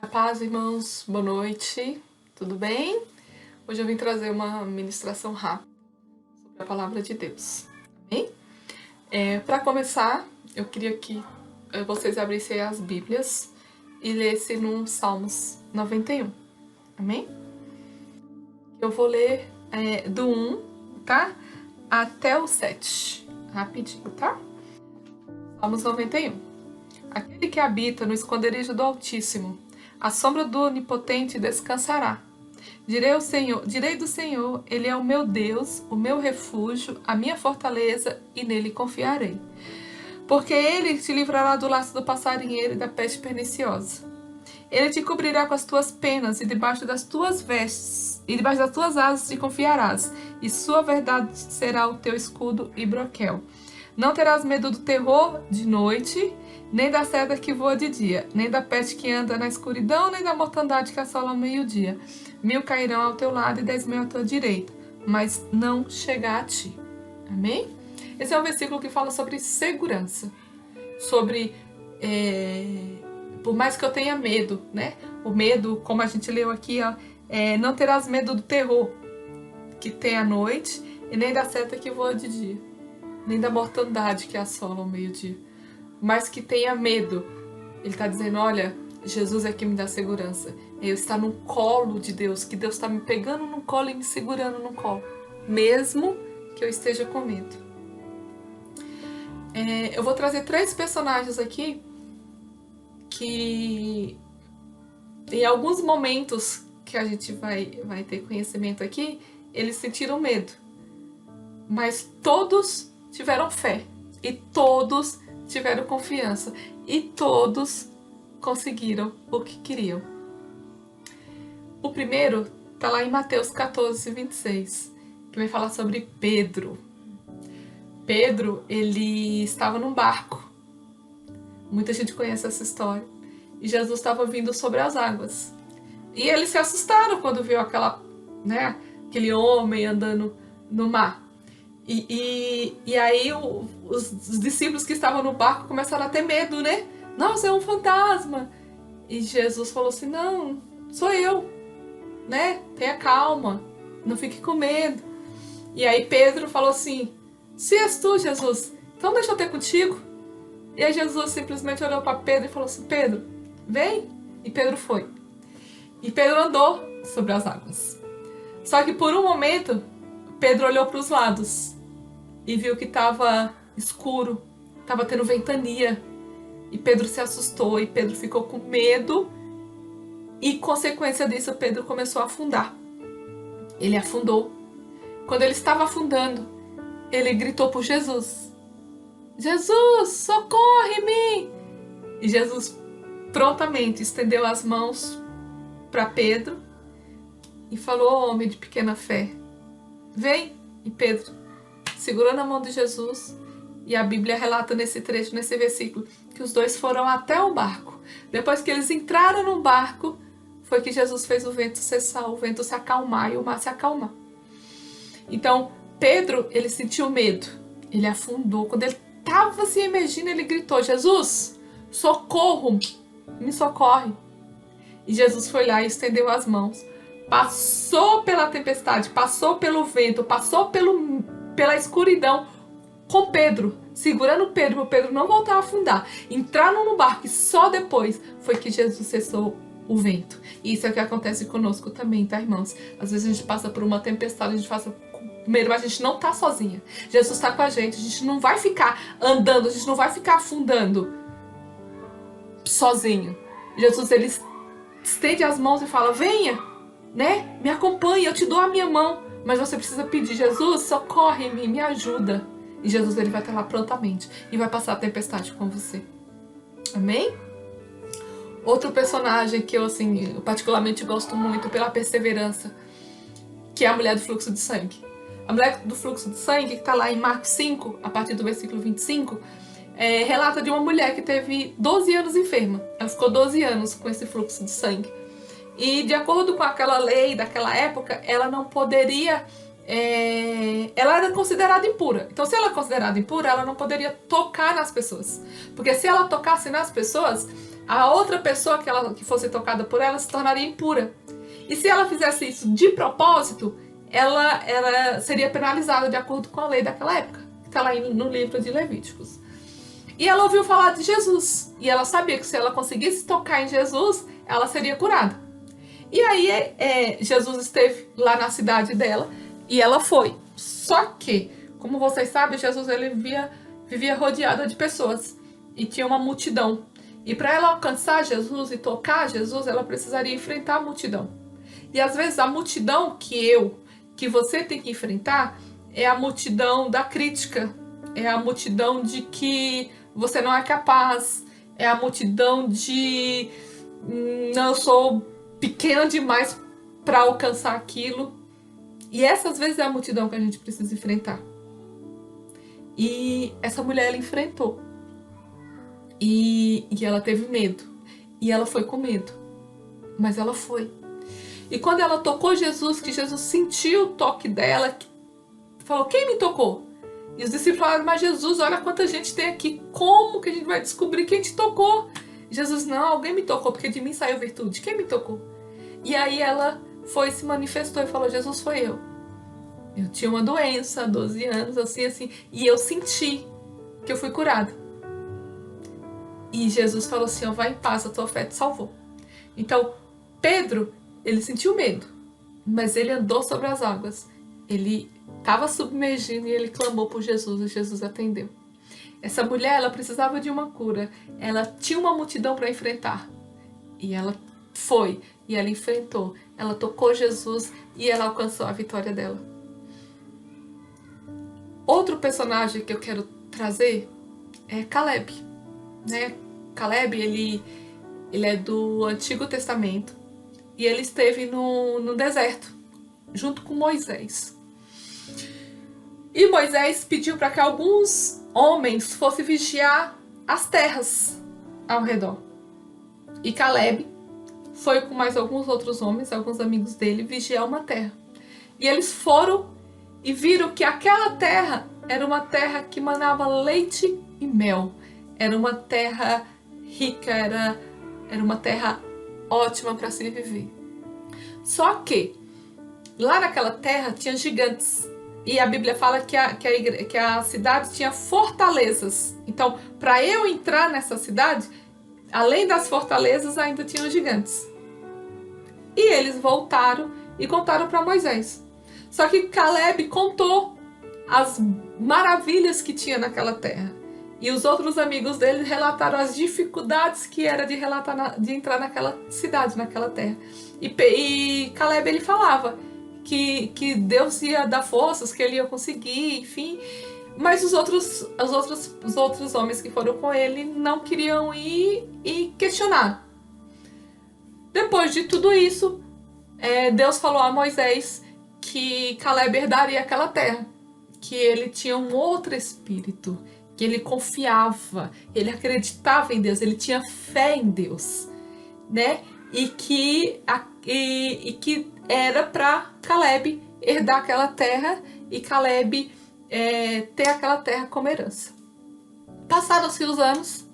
A paz, irmãos, boa noite, tudo bem? Hoje eu vim trazer uma ministração rápida sobre a palavra de Deus, amém? Para começar, eu queria que vocês abrissem as Bíblias e lessem no Salmos 91, amém? Eu vou ler do 1, tá? Até o 7, rapidinho, tá? Salmos 91. Aquele que habita no esconderijo do Altíssimo, à sombra do Onipotente descansará. Direi do Senhor, Ele é o meu Deus, o meu refúgio, a minha fortaleza, e nele confiarei. Porque Ele te livrará do laço do passarinheiro e da peste perniciosa. Ele te cobrirá com as tuas penas, e debaixo das tuas vestes, e debaixo das tuas asas te confiarás, e sua verdade será o teu escudo e broquel. Não terás medo do terror de noite, nem da seta que voa de dia, nem da peste que anda na escuridão, nem da mortandade que assola ao meio-dia. 1000 cairão ao teu lado e 10.000 à tua direita, mas não chegar a ti. Amém? Esse é um versículo que fala sobre segurança, sobre por mais que eu tenha medo, né? O medo, como a gente leu aqui, ó, não terás medo do terror que tem à noite, e nem da seta que voa de dia, nem da mortandade que assola ao meio-dia. Mas que tenha medo. Ele está dizendo, olha, Jesus é que me dá segurança. Eu estar no colo de Deus, que Deus está me pegando no colo e me segurando no colo, mesmo que eu esteja com medo. Eu vou trazer 3 personagens aqui que em alguns momentos que a gente vai ter conhecimento aqui, eles sentiram medo. Mas todos tiveram fé. E todos tiveram confiança. E todos conseguiram o que queriam. O primeiro está lá em Mateus 14, 26, que vai falar sobre Pedro. Pedro, ele estava num barco. Muita gente conhece essa história. E Jesus estava vindo sobre as águas. E eles se assustaram quando viu aquele homem andando no mar. E aí os discípulos que estavam no barco começaram a ter medo, né? Nossa, é um fantasma. E Jesus falou assim, não, sou eu, né? Tenha calma, não fique com medo. E aí Pedro falou assim, se és tu, Jesus, então deixa eu ter contigo. E aí Jesus simplesmente olhou para Pedro e falou assim, Pedro, vem. E Pedro foi. E Pedro andou sobre as águas. Só que por um momento, Pedro olhou para os lados e viu que estava escuro, estava tendo ventania. E Pedro se assustou e Pedro ficou com medo. E, consequência disso, Pedro começou a afundar. Ele afundou. Quando ele estava afundando, ele gritou por Jesus. Jesus, socorre-me! E Jesus prontamente estendeu as mãos para Pedro e falou, homem de pequena fé, vem. E Pedro segurou na mão de Jesus, e a Bíblia relata nesse trecho, nesse versículo, que os dois foram até o barco. Depois que eles entraram no barco, foi que Jesus fez o vento cessar, o vento se acalmar e o mar se acalmar. Então, Pedro, ele sentiu medo, ele afundou. Quando ele estava se emergindo, ele gritou, Jesus, socorro, me socorre. E Jesus foi lá e estendeu as mãos. Passou pela tempestade, passou pelo vento, passou pela escuridão com Pedro, segurando Pedro, para Pedro não voltar a afundar. Entraram no barco e só depois foi que Jesus cessou o vento. E isso é o que acontece conosco também, tá, irmãos? Às vezes a gente passa por uma tempestade, a gente passa com medo, mas a gente não tá sozinha. Jesus está com a gente não vai ficar andando, a gente não vai ficar afundando sozinho. Jesus, ele estende as mãos e fala, venha, né? Me acompanhe, eu te dou a minha mão. Mas você precisa pedir, Jesus, socorre-me, me ajuda. E Jesus, ele vai estar lá prontamente e vai passar a tempestade com você. Amém? Outro personagem que eu particularmente gosto muito pela perseverança, que é a mulher do fluxo de sangue. A mulher do fluxo de sangue, que está lá em Marcos 5, a partir do versículo 25, relata de uma mulher que teve 12 anos enferma. Ela ficou 12 anos com esse fluxo de sangue. E de acordo com aquela lei daquela época, ela não poderia... ela era considerada impura. Então, se ela é considerada impura, ela não poderia tocar nas pessoas. Porque se ela tocasse nas pessoas, a outra pessoa que fosse tocada por ela se tornaria impura. E se ela fizesse isso de propósito, ela seria penalizada de acordo com a lei daquela época, que está lá no livro de Levíticos. E ela ouviu falar de Jesus, e ela sabia que se ela conseguisse tocar em Jesus, ela seria curada. E aí Jesus esteve lá na cidade dela, e ela foi. Só que, como vocês sabem, Jesus ele vivia rodeada de pessoas, e tinha uma multidão. E para ela alcançar Jesus e tocar Jesus, ela precisaria enfrentar a multidão. E às vezes a multidão que você tem que enfrentar é a multidão da crítica, é a multidão de que você não é capaz, é a multidão de não, eu sou pequena demais para alcançar aquilo. E essas vezes é a multidão que a gente precisa enfrentar. E essa mulher ela enfrentou. E ela teve medo. E ela foi com medo. Mas ela foi. E quando ela tocou Jesus, que Jesus sentiu o toque dela, falou, quem me tocou? E os discípulos falaram, mas Jesus, olha quanta gente tem aqui, como que a gente vai descobrir quem te tocou? E Jesus, não, alguém me tocou, porque de mim saiu virtude, quem me tocou? E aí ela foi e se manifestou e falou, Jesus, foi eu. Eu tinha uma doença há 12 anos, assim, e eu senti que eu fui curada. E Jesus falou assim, ó, vai em paz, a tua fé te salvou. Então, Pedro, ele sentiu medo, mas ele andou sobre as águas. Ele estava submergindo e ele clamou por Jesus e Jesus atendeu. Essa mulher, ela precisava de uma cura. Ela tinha uma multidão para enfrentar. E ela foi, e ela enfrentou. Ela tocou Jesus e ela alcançou a vitória dela. Outro personagem que eu quero trazer é Caleb. Né? Caleb, ele é do Antigo Testamento. E ele esteve no deserto, junto com Moisés. E Moisés pediu para que alguns homens fossem vigiar as terras ao redor. E Caleb foi com mais alguns outros homens, alguns amigos dele, vigiar uma terra. E eles foram e viram que aquela terra era uma terra que manava leite e mel. Era uma terra rica, era uma terra ótima para se viver. Só que lá naquela terra tinha gigantes. E a Bíblia fala que a cidade tinha fortalezas. Então, para eu entrar nessa cidade, além das fortalezas, ainda tinham gigantes. E eles voltaram e contaram para Moisés. Só que Caleb contou as maravilhas que tinha naquela terra. E os outros amigos dele relataram as dificuldades que era de entrar naquela cidade, naquela terra. E Caleb, ele falava que Deus ia dar forças, que ele ia conseguir, enfim. Mas os outros homens que foram com ele não queriam ir e questionar. Depois de tudo isso, Deus falou a Moisés que Caleb herdaria aquela terra, que ele tinha um outro espírito, que ele confiava, ele acreditava em Deus, ele tinha fé em Deus, né? E que era para Caleb herdar aquela terra e Caleb ter aquela terra como herança. Passaram-se os anos,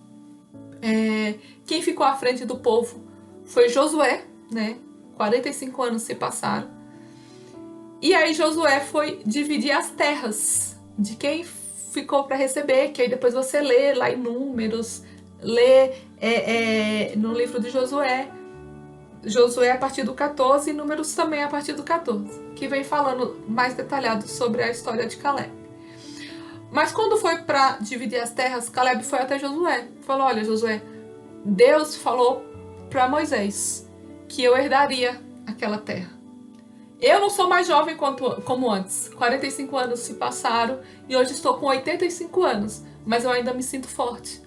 quem ficou à frente do povo foi Josué, né? 45 anos se passaram. E aí Josué foi dividir as terras de quem ficou para receber, que aí depois você lê lá em Números, lê no livro de Josué a partir do 14 e Números também a partir do 14, que vem falando mais detalhado sobre a história de Caleb. Mas quando foi para dividir as terras, Caleb foi até Josué, falou, olha Josué, Deus falou para Moisés que eu herdaria aquela terra. Eu não sou mais jovem como antes. 45 anos se passaram e hoje estou com 85 anos, mas eu ainda me sinto forte.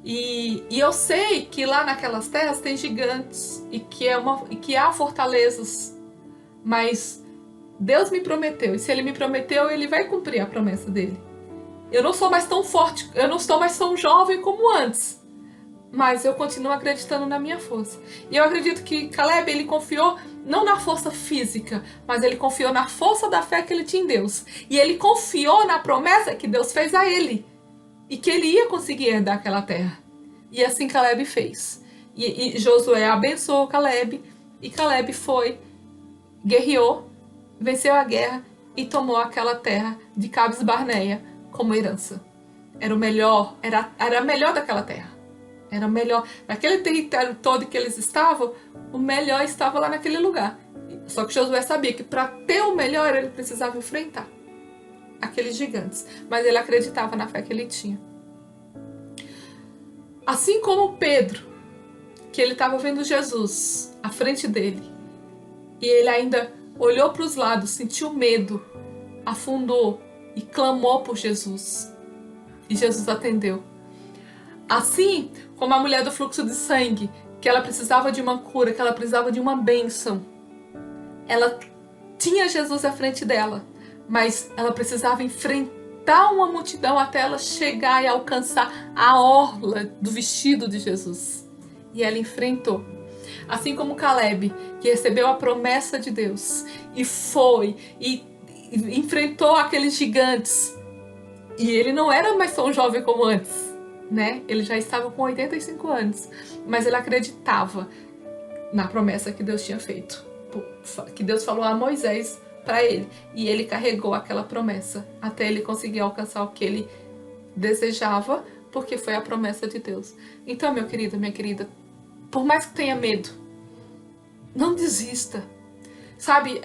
E eu sei que lá naquelas terras tem gigantes e que há fortalezas, mas Deus me prometeu, e se Ele me prometeu, Ele vai cumprir a promessa dele. Eu não sou mais tão forte, eu não estou mais tão jovem como antes, mas eu continuo acreditando na minha força. E eu acredito que Caleb, ele confiou não na força física, mas ele confiou na força da fé que ele tinha em Deus. E ele confiou na promessa que Deus fez a ele. E que ele ia conseguir herdar aquela terra. E assim Caleb fez. E Josué abençoou Caleb, e Caleb foi, guerreou, venceu a guerra e tomou aquela terra de Cades Barneia como herança. Era o melhor, era a melhor daquela terra. Era o melhor. Naquele território todo que eles estavam, o melhor estava lá naquele lugar. Só que Josué sabia que para ter o melhor ele precisava enfrentar aqueles gigantes. Mas ele acreditava na fé que ele tinha. Assim como Pedro, que ele estava vendo Jesus à frente dele, e ele ainda olhou para os lados, sentiu medo, afundou e clamou por Jesus. E Jesus atendeu. Assim como a mulher do fluxo de sangue, que ela precisava de uma cura, que ela precisava de uma bênção, ela tinha Jesus à frente dela, mas ela precisava enfrentar uma multidão até ela chegar e alcançar a orla do vestido de Jesus. E ela enfrentou. Assim como Caleb, que recebeu a promessa de Deus e foi e enfrentou aqueles gigantes. E ele não era mais tão jovem como antes, né? Ele já estava com 85 anos, mas ele acreditava na promessa que Deus tinha feito, que Deus falou a Moisés para ele, e ele carregou aquela promessa até ele conseguir alcançar o que ele desejava, porque foi a promessa de Deus. Então, meu querido, minha querida, por mais que tenha medo, não desista. Sabe,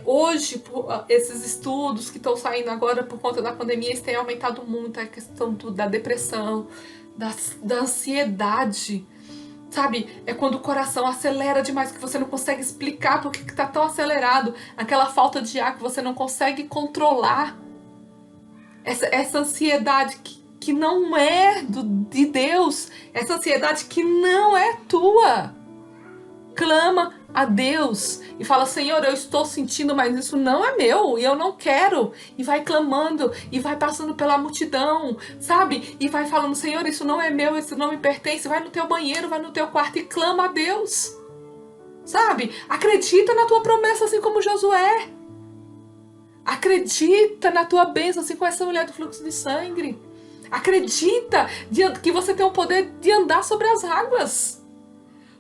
hoje, esses estudos que estão saindo agora por conta da pandemia, eles têm aumentado muito a questão da depressão, da ansiedade. Sabe, é quando o coração acelera demais, que você não consegue explicar por que está tão acelerado. Aquela falta de ar que você não consegue controlar. Essa ansiedade que não é de Deus. Essa ansiedade que não é tua. Clama a Deus e fala: Senhor, eu estou sentindo, mas isso não é meu e eu não quero. E vai clamando e vai passando pela multidão, sabe? E vai falando: Senhor, isso não é meu, isso não me pertence. Vai no teu banheiro, vai no teu quarto e clama a Deus, sabe? Acredita na tua promessa, assim como Josué. Acredita na tua bênção, assim como essa mulher do fluxo de sangue. Acredita que você tem o poder de andar sobre as águas.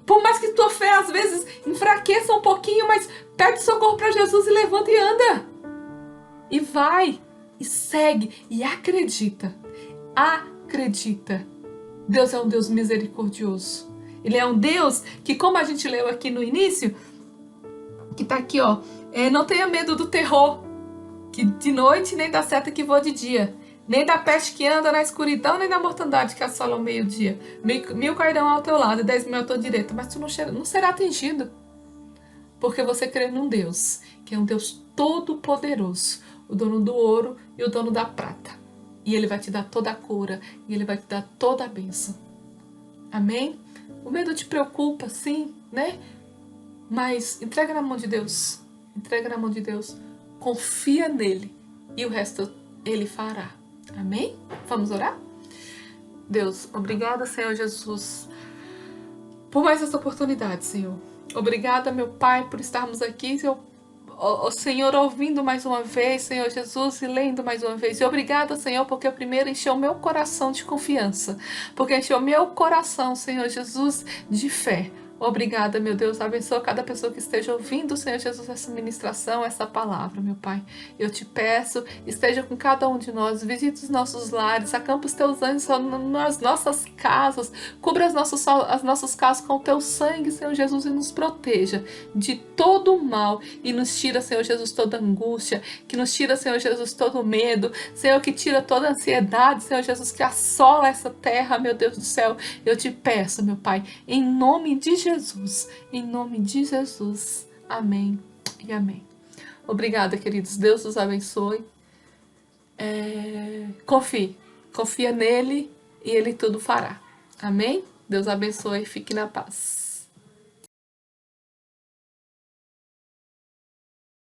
Por mais que tua fé às vezes enfraqueça um pouquinho, mas pede socorro para Jesus e levanta e anda. E vai, e segue, e acredita. Acredita. Deus é um Deus misericordioso. Ele é um Deus que, como a gente leu aqui no início, que tá aqui, ó, não tenha medo do terror, que de noite nem da seta que voa de dia. Nem da peste que anda na escuridão, nem da mortandade que assola ao meio-dia. 1000 cairão ao teu lado e 10.000 à tua direita, mas tu não será atingido. Porque você crê num Deus, que é um Deus todo-poderoso, o dono do ouro e o dono da prata. E Ele vai te dar toda a cura, e Ele vai te dar toda a bênção. Amém? O medo te preocupa, sim, né? Mas entrega na mão de Deus. Entrega na mão de Deus. Confia nele. E o resto Ele fará. Amém? Vamos orar? Deus, obrigada, Senhor Jesus, por mais essa oportunidade, Senhor. Obrigada, meu Pai, por estarmos aqui, Senhor, ouvindo mais uma vez, Senhor Jesus, e lendo mais uma vez. E obrigada, Senhor, porque primeiro encheu meu coração de confiança, porque encheu meu coração, Senhor Jesus, de fé. Obrigada, meu Deus, abençoa cada pessoa que esteja ouvindo, Senhor Jesus, essa ministração, essa palavra, meu Pai. Eu te peço, esteja com cada um de nós, visite os nossos lares, acampa os teus anjos nas nossas casas, cubra as nossas casas com o teu sangue, Senhor Jesus, e nos proteja de todo o mal, e nos tira, Senhor Jesus, toda angústia, que nos tira, Senhor Jesus, todo medo, Senhor, que tira toda ansiedade, Senhor Jesus, que assola essa terra, meu Deus do céu. Eu te peço, meu Pai, em nome de Jesus, em nome de Jesus. Amém e amém. Obrigada, queridos. Deus os abençoe. Confia nele e ele tudo fará. Amém? Deus abençoe e fique na paz.